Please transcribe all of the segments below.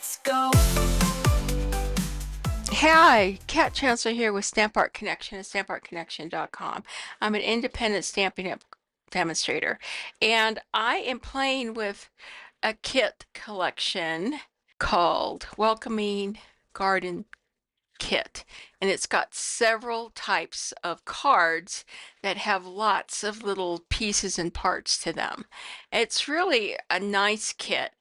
let's go. Hi, Kat Chancellor here with Stamp Art Connection at stampartconnection.com. I'm an independent Stampin' Up demonstrator, and I am playing with a kit collection called Welcoming Garden Kit, and it's got several types of cards that have lots of little pieces and parts to them. It's really a nice kit,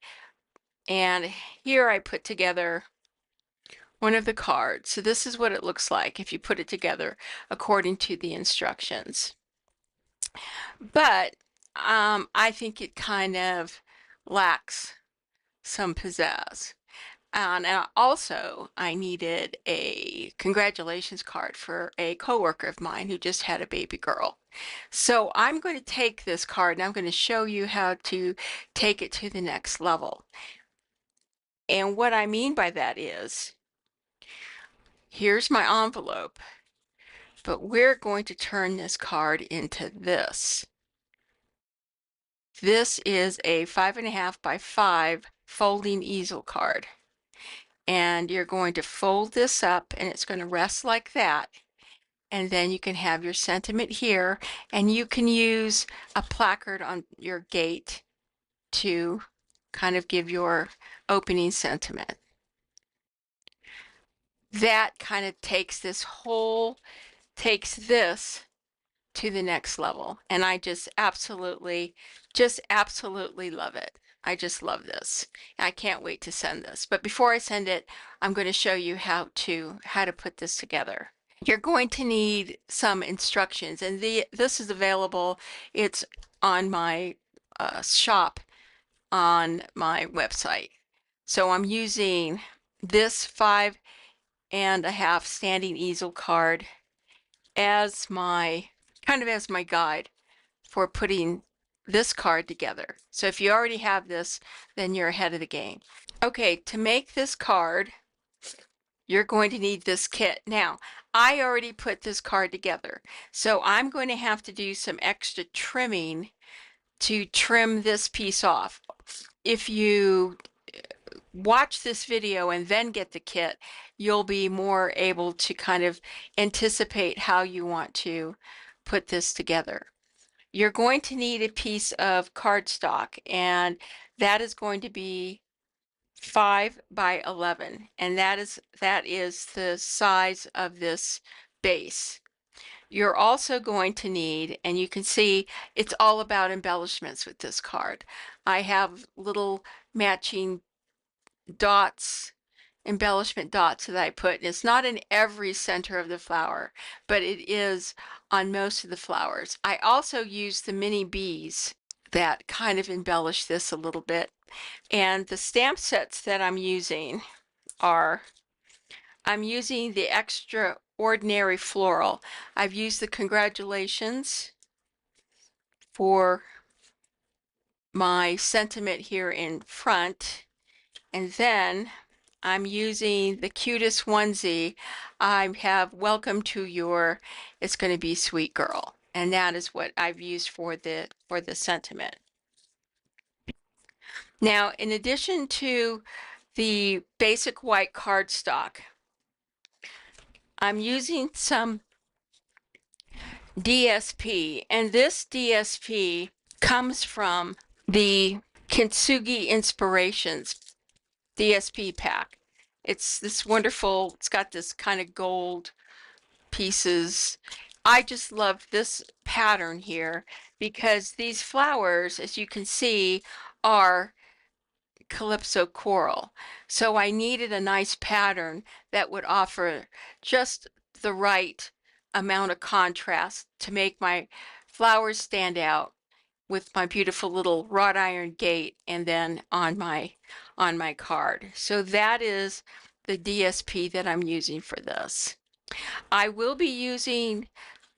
and here I put together one of the cards. So this is what it looks like if you put it together according to the instructions. But I think it kind of lacks some pizzazz. And also, I needed a congratulations card for a coworker of mine who just had a baby girl. So I'm going to take this card and I'm going to show you how to take it to the next level. And what I mean by that is, here's my envelope. But we're going to turn this card into this. This is a 5.5 by 5 folding easel card. And you're going to fold this up and it's going to rest like that. And then you can have your sentiment here, and you can use a placard on your gate to kind of give your opening sentiment. That kind of takes this to the next level, and I just absolutely love it. I just love this. I can't wait to send this. But before I send it, I'm going to show you how to put this together. You're going to need some instructions, and this is available. It's on my shop on my website. So I'm using this 5.5 standing easel card as my as my guide for putting this card together. So if you already have this, then you're ahead of the game. Okay, to make this card, you're going to need this kit. Now, I already put this card together, so I'm going to have to do some extra trimming to trim this piece off. If you watch this video and then get the kit, you'll be more able to kind of anticipate how you want to put this together. You're going to need a piece of cardstock, and that is going to be 5 by 11, and that is the size of this base. You're also going to need, and you can see it's all about embellishments with this card. I have little matching dots, embellishment dots that I put. It's not in every center of the flower, but it is on most of the flowers. I also use the mini bees that kind of embellish this a little bit. And the stamp sets that I'm using are, I'm using the Extraordinary Floral. I've used the Congratulations for my sentiment here in front, and then I'm using the cutest onesie. I have Welcome to Your, it's going to be Sweet Girl, and that is what I've used for the sentiment. Now, in addition to the basic white cardstock, I'm using some DSP, and this DSP comes from the Kintsugi Inspirations DSP pack. It's this wonderful, it's got this kind of gold pieces. I just love this pattern here because these flowers, as you can see, are Calypso coral. So I needed a nice pattern that would offer just the right amount of contrast to make my flowers stand out with my beautiful little wrought iron gate and then on my card. So that is the DSP that I'm using for this. I will be using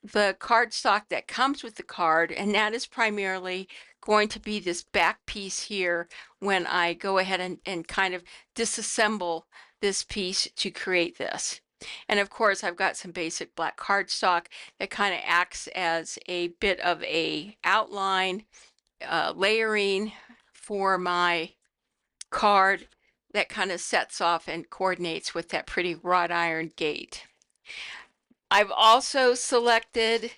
the cardstock that comes with the card, and that is primarily going to be this back piece here when I go ahead and kind of disassemble this piece to create this. And of course, I've got some basic black cardstock that kind of acts as a bit of a outline, layering for my card that kind of sets off and coordinates with that pretty wrought iron gate. I've also selected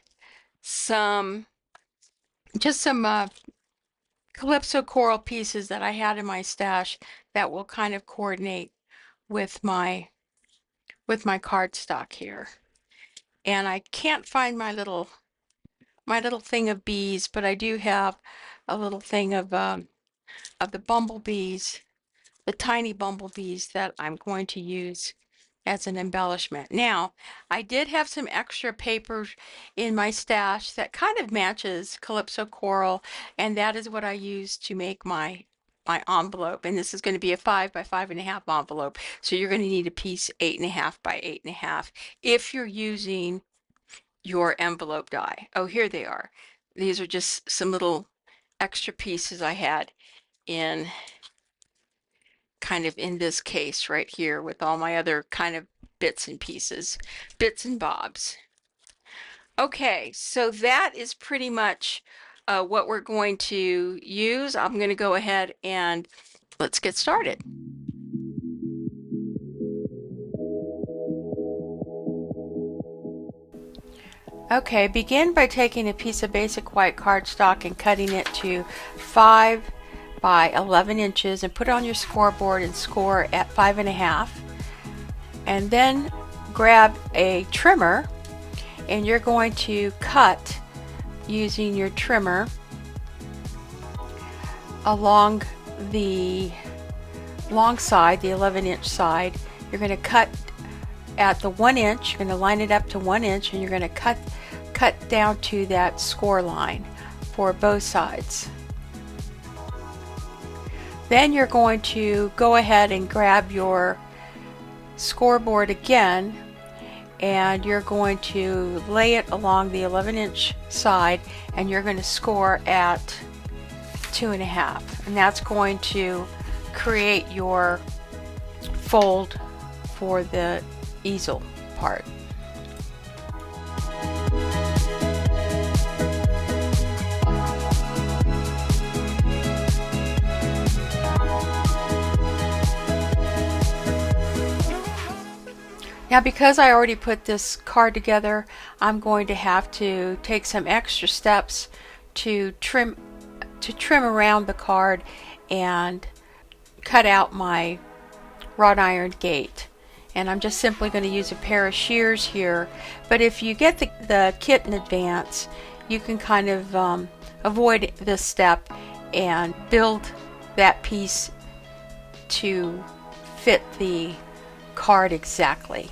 some Calypso coral pieces that I had in my stash that will kind of coordinate with my cardstock here. And I can't find my little thing of bees, but I do have a little thing of the bumblebees, the tiny bumblebees that I'm going to use as an embellishment. Now, I did have some extra paper in my stash that kind of matches Calypso coral, and that is what I used to make my envelope. And this is going to be a 5 by 5.5 envelope, so you're going to need a piece 8.5 by 8.5 if you're using your envelope die. Oh, here they are. These are just some little extra pieces I had in kind of in this case right here with all my other kind of bits and pieces, bits and bobs. Okay, so that is pretty much what we're going to use. I'm going to go ahead and let's get started. Okay, begin by taking a piece of basic white cardstock and cutting it to 5 by 11 inches and put it on your scoreboard and score at 5.5. And then grab a trimmer and you're going to cut using your trimmer along the long side, the 11-inch side. You're going to cut at the 1 inch. You're going to line it up to 1 inch and you're going to cut down to that score line for both sides. Then you're going to go ahead and grab your scoreboard again and you're going to lay it along the 11-inch side and you're going to score at 2.5, and that's going to create your fold for the easel part. Now, because I already put this card together, I'm going to have to take some extra steps to trim around the card and cut out my wrought iron gate. And I'm just simply going to use a pair of shears here. But if you get the kit in advance, you can kind of avoid this step and build that piece to fit the card exactly.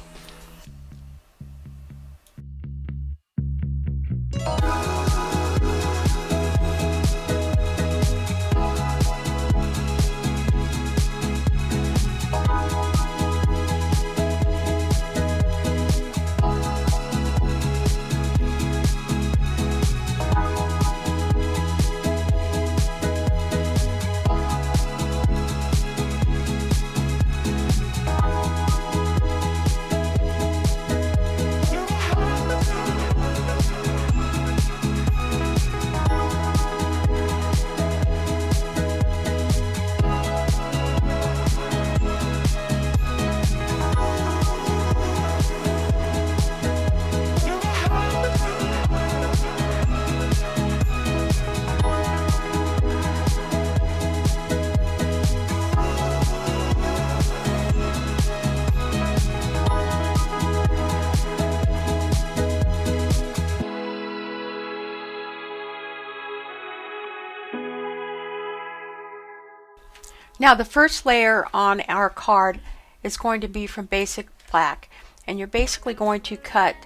Now the first layer on our card is going to be from basic black, and you're basically going to cut,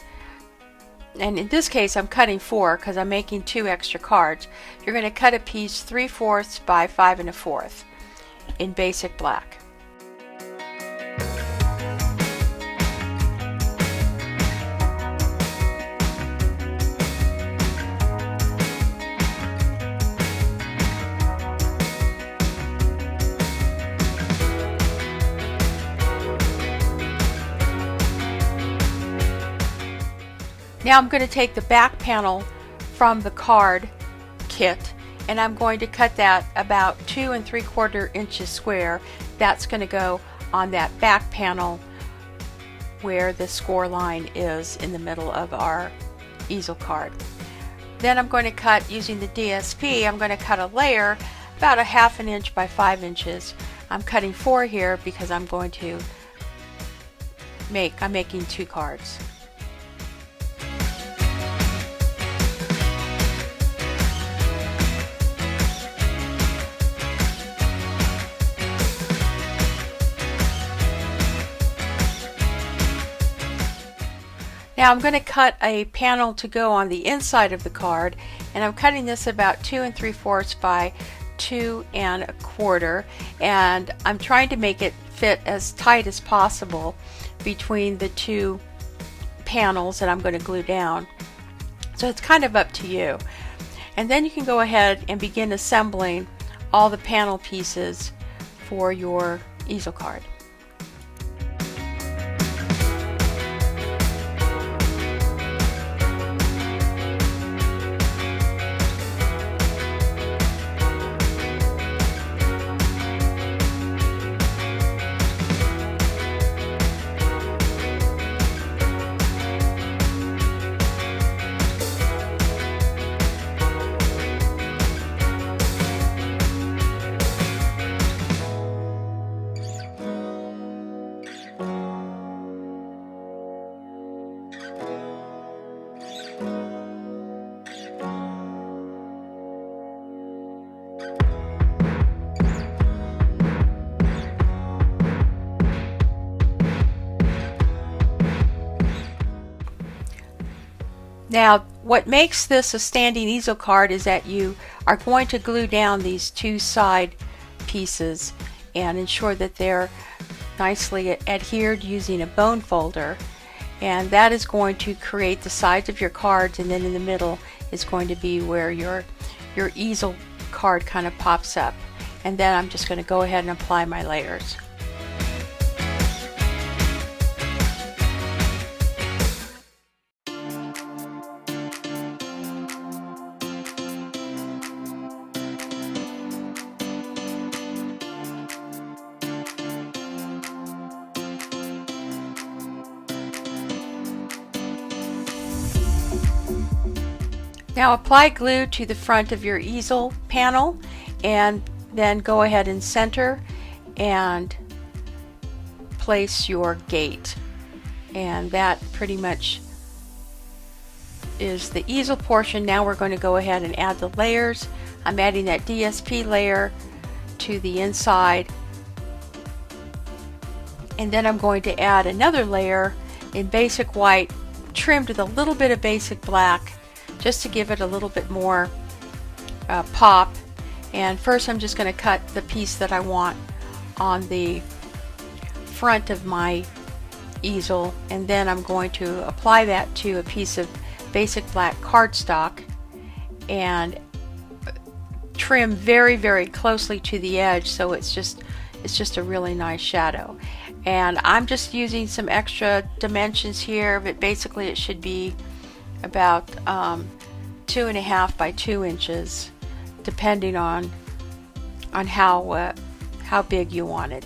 and in this case I'm cutting 4 because I'm making 2 extra cards. You're going to cut a piece 3/4 by 5 1/4 in basic black. Now I'm going to take the back panel from the card kit and I'm going to cut that about 2 3/4 inches square. That's going to go on that back panel where the score line is in the middle of our easel card. Then I'm going to cut, using the DSP, I'm going to cut a layer about a 1/2 inch by 5 inches. I'm cutting 4 here because I'm making 2 cards. Now I'm going to cut a panel to go on the inside of the card, and I'm cutting this about 2 3/4 by 2 1/4, and I'm trying to make it fit as tight as possible between the 2 panels that I'm going to glue down. So it's kind of up to you. And then you can go ahead and begin assembling all the panel pieces for your easel card. Now, what makes this a standing easel card is that you are going to glue down these 2 side pieces and ensure that they're nicely adhered using a bone folder, and that is going to create the sides of your cards, and then in the middle is going to be where your easel card kind of pops up. And then I'm just going to go ahead and apply my layers. Now apply glue to the front of your easel panel, and then go ahead and center and place your gate. And that pretty much is the easel portion. Now we're going to go ahead and add the layers. I'm adding that DSP layer to the inside, and then I'm going to add another layer in basic white trimmed with a little bit of basic black, just to give it a little bit more pop. And first I'm just going to cut the piece that I want on the front of my easel, and then I'm going to apply that to a piece of basic black cardstock and trim very, very closely to the edge, so it's just a really nice shadow. And I'm just using some extra dimensions here, but basically it should be about 2.5 by 2 inches, depending on how big you want it.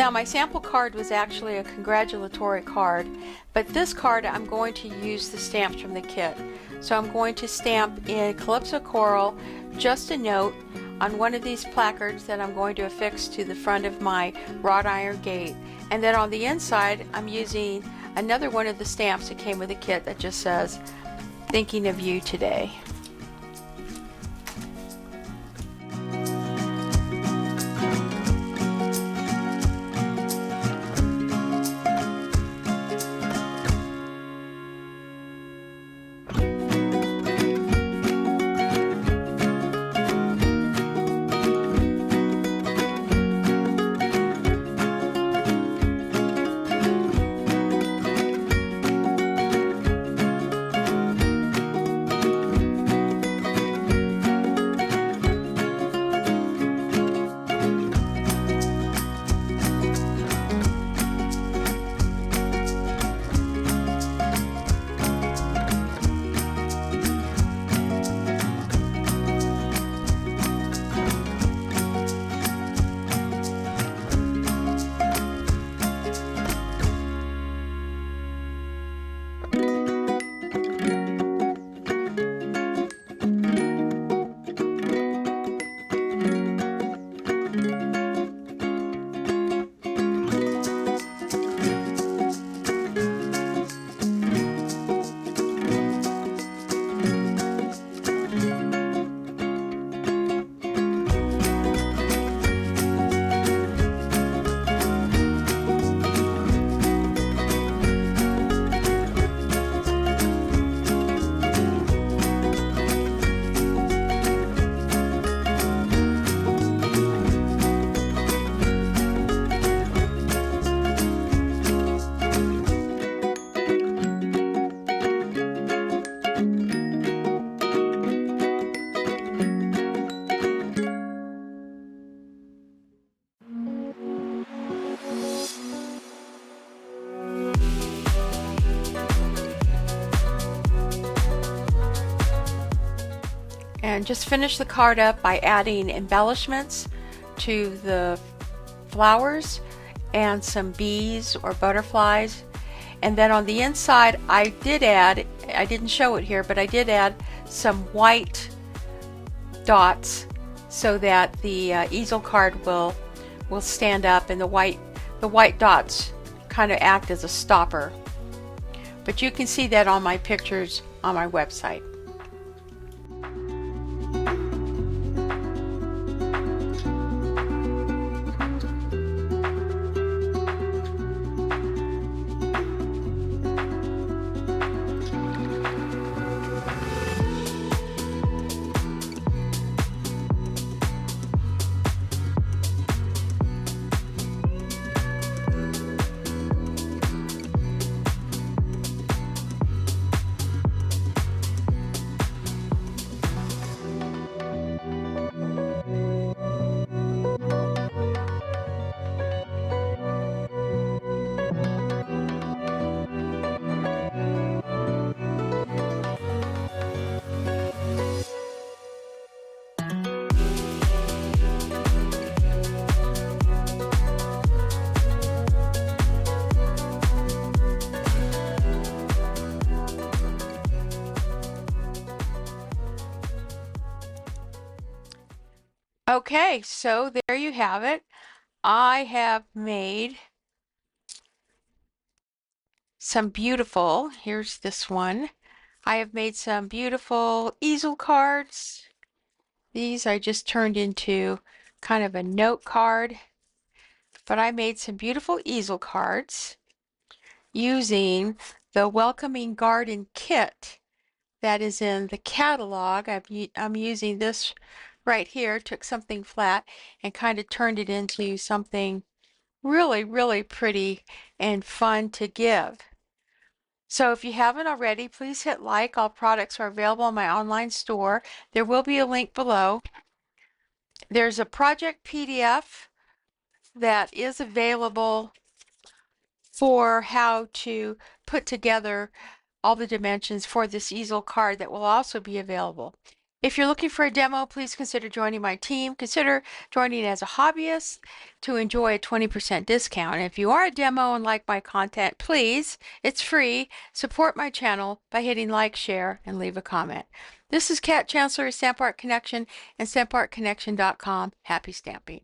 Now my sample card was actually a congratulatory card, but this card I'm going to use the stamps from the kit. So I'm going to stamp in Calypso Coral just a note on one of these placards that I'm going to affix to the front of my Wrought Iron Gate. And then on the inside I'm using another one of the stamps that came with the kit that just says, "Thinking of you today." And just finish the card up by adding embellishments to the flowers and some bees or butterflies. And then on the inside I didn't show it here, but I did add some white dots so that the easel card will stand up, and the white dots kind of act as a stopper. But you can see that on my pictures on my website. Okay, so there you have it. I have made some beautiful, here's this one. I have made some beautiful easel cards. These I just turned into kind of a note card, but I made some beautiful easel cards using the Welcoming Garden kit that is in the catalog. I'm using this right here, took something flat and kind of turned it into something really, really pretty and fun to give. So if you haven't already, please hit like. All products are available in my online store. There will be a link below. There's a project PDF that is available for how to put together all the dimensions for this easel card that will also be available. If you're looking for a demo, please consider joining my team. Consider joining as a hobbyist to enjoy a 20% discount. And if you are a demo and like my content, please, it's free, support my channel by hitting like, share, and leave a comment. This is Kat Chancellor of Stamp Art Connection and stampartconnection.com. Happy stamping.